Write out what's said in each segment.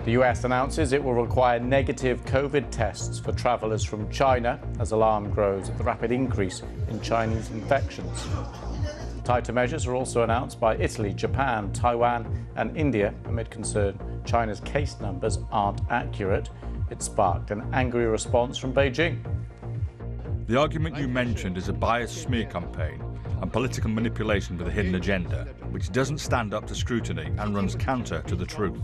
The US announces it will require negative COVID tests for travellers from China as alarm grows at the rapid increase in Chinese infections. Tighter measures are also announced by Italy, Japan, Taiwan and India amid concern China's case numbers aren't accurate. It sparked an angry response from Beijing. The argument you mentioned is a biased smear campaign and political manipulation with a hidden agenda, which doesn't stand up to scrutiny and runs counter to the truth.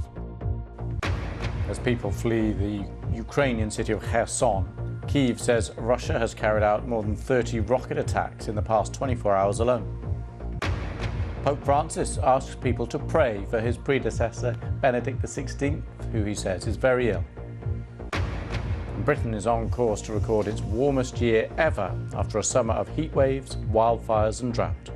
As people flee the Ukrainian city of Kherson, Kyiv says Russia has carried out more than 30 rocket attacks in the past 24 hours alone. Pope Francis asks people to pray for his predecessor, Benedict XVI, who he says is very ill. Britain is on course to record its warmest year ever after a summer of heat waves, wildfires and drought.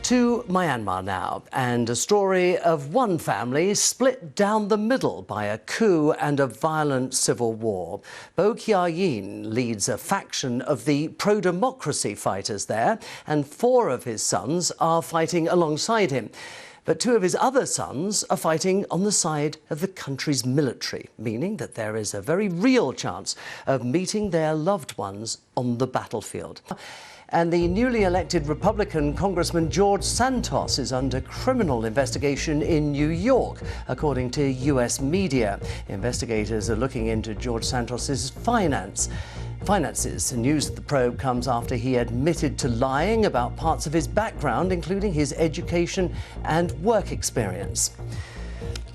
To Myanmar now, and a story of one family split down the middle by a coup and a violent civil war. Bo Kya Yin leads a faction of the pro-democracy fighters there, and 4 of his sons are fighting alongside him. But 2 of his other sons are fighting on the side of the country's military, meaning that there is a very real chance of meeting their loved ones on the battlefield. And the newly elected Republican Congressman George Santos is under criminal investigation in New York, according to US media. Investigators are looking into George Santos's finances. The news of the probe comes after he admitted to lying about parts of his background, including his education and work experience.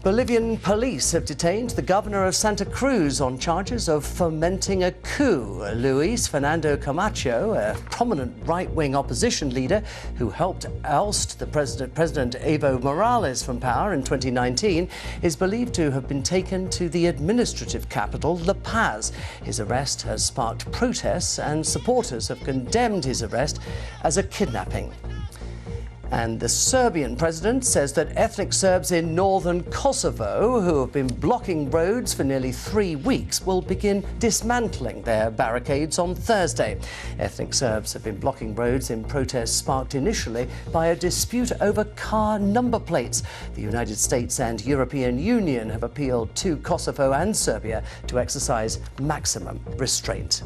Bolivian police have detained the governor of Santa Cruz on charges of fomenting a coup. Luis Fernando Camacho, a prominent right-wing opposition leader who helped oust the President Evo Morales from power in 2019, is believed to have been taken to the administrative capital, La Paz. His arrest has sparked protests, and supporters have condemned his arrest as a kidnapping. And the Serbian president says that ethnic Serbs in northern Kosovo, who have been blocking roads for nearly 3 weeks, will begin dismantling their barricades on Thursday. Ethnic Serbs have been blocking roads in protests sparked initially by a dispute over car number plates. The United States and European Union have appealed to Kosovo and Serbia to exercise maximum restraint.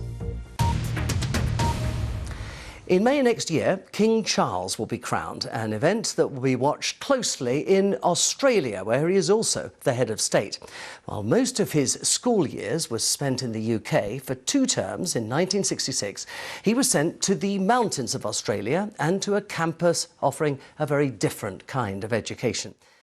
In May next year, King Charles will be crowned, an event that will be watched closely in Australia, where he is also the head of state. While most of his school years were spent in the UK, for 2 terms in 1966, he was sent to the mountains of Australia and to a campus offering a very different kind of education.